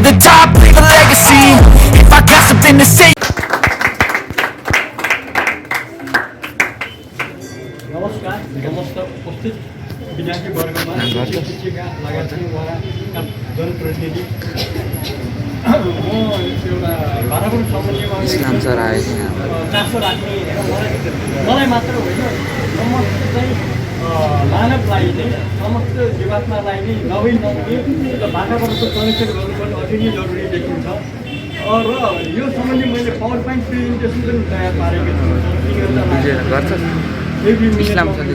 the top, leave a legacy. If I got something to say. नमस्कार समस्त उपस्थित विद्यार्थी वर्गमा शिक्षिका लगायतका जनप्रतिनिधि म एउटा भाडापुर सम्बन्धीमा इस्लाम सर आए थे यहाँ पर। चासो राख्ने मलाई मात्र होइन समस्त चाहिँ मानवलाई चाहिँ समस्त जीवात्मालाई नै नभई नहुने र भाडापुरको संरक्षण गर्नुपर्ने अति नै जरुरी देखिन्छ र यो सम्बन्धी मैले पावर पोइन्ट प्रेजेन्टेसन पनि तयार पारेको छु इस्लाम सरले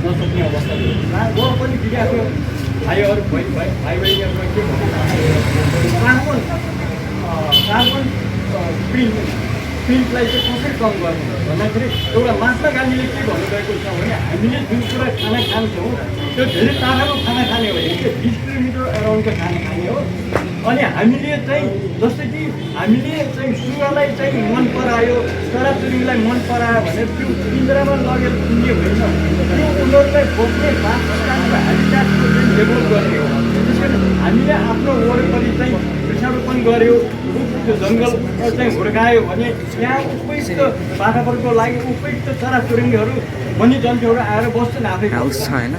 नसक्ने अवस्था म पनि विद्यार्थी भाइहरू भाइ बहिनीहरूमा के भन्नु कार्बन प्रिन्टलाई चाहिँ कसरी कम गर्नु भन्दाखेरि एउटा महात्मा गान्धीले के भन्नुभएको छ भने हामीले जुन कुरा खाना खान्छौँ त्यो धेरै टाढाको खाना खाने हो 20 किलोमिटर एराउन्डको खाना खाने हो अनि हामीले चाहिँ जस्तै कि हामीले चाहिँ सुँगरलाई चाहिँ मन परायो चराचुरुङ्गीलाई मन परायो भने त्यो पिञ्जरामा लगेर पुग्ने होइन त्यो उनीहरूलाई बोक्ने वासस्थानको ह्याबिट्याटको चाहिँ डेभलप गर्ने हो त्यस कारण हामीले आफ्नो वरिपरि चाहिँ वृक्षारोपण गऱ्यो त्यो जङ्गल चाहिँ हुर्कायो भने त्यहाँ उपयुक्त वातावरणको लागि उपयुक्त चराचुरुङ्गीहरू वन्यजन्तुहरू आएर बस्छन् आफै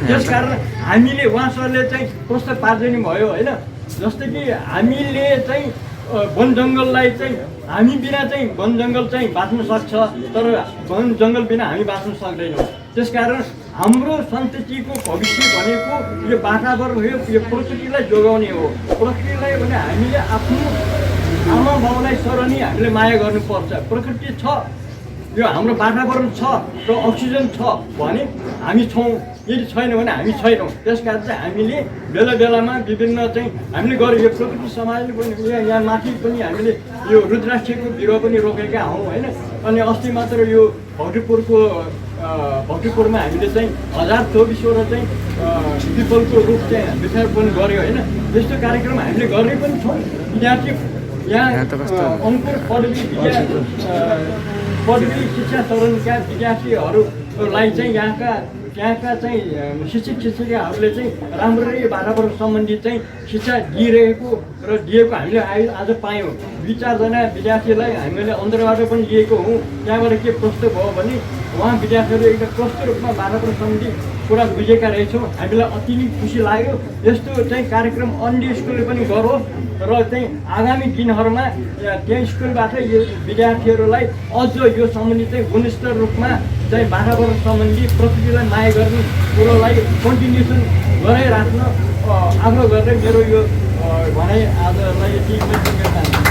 त्यस कारण हामीले उहाँ सरले चाहिँ प्रस्ताव पारिदिनु भयो होइन जस्तै कि हामीले चाहिँ वन जङ्गललाई चाहिँ हामी बिना चाहिँ वन जङ्गल चाहिँ बाँच्न सक्छ तर वन जङ्गल बिना हामी बाँच्न सक्दैनौँ त्यसकारण हाम्रो सन्ततिको भविष्य भनेको यो वातावरण हो यो प्रकृतिलाई जोगाउने हो प्रकृतिलाई भने हामीले आफ्नो आमा बाउलाई सरनी हामीले माया गर्नुपर्छ प्रकृति छ यो हाम्रो वातावरण छ र अक्सिजन छ भने हामी छौँ यदि छैन भने हामी छैनौँ त्यसकारण चाहिँ हामीले बेला बेलामा विभिन्न चाहिँ हामीले गऱ्यो यो प्रकृति समाजले पनि यहाँ माथि पनि हामीले यो रुद्राक्षको बिरुवा पनि रोकेका हौँ होइन अनि अस्ति मात्र यो भक्तिपुरमा हामीले चाहिँ 1024 चाहिँ पिपलको रुख चाहिँ वृक्षारोपण गऱ्यो होइन यस्तो कार्यक्रम हामीले गर्ने पनि छौँ विद्यार्थी यहाँ अङ्कुर पदवी शिक्षा चरणका विद्यार्थीहरूलाई चाहिँ त्यहाँका चाहिँ शिक्षक शिक्षिकाहरूले चाहिँ राम्ररी वातावरण सम्बन्धी चाहिँ शिक्षा दिइरहेको र दिएको हामीले आज पायौँ 2-4जना विद्यार्थीलाई हामीले अन्तर्बाट पनि लिएको हौँ त्यहाँबाट के प्रश्न भयो भने उहाँ विद्यार्थीहरू एकदम प्रष्ट रूपमा वातावरण सम्बन्धी कुरा बुझेका रहेछौँ हामीलाई अति नै खुसी लाग्यो यस्तो चाहिँ कार्यक्रम अन्य स्कुलले पनि गरोस् र चाहिँ आगामी दिनहरूमा त्यहाँ स्कुलबाट यो विद्यार्थीहरूलाई अझ यो सम्बन्धी चाहिँ गुणस्तर रूपमा चाहिँ वातावरण सम्बन्धी प्रकृतिलाई माया गर्ने कुरोलाई कन्टिन्युसन गराइराख्न आग्रह गरेर मेरो यो भनाइ आजलाई यति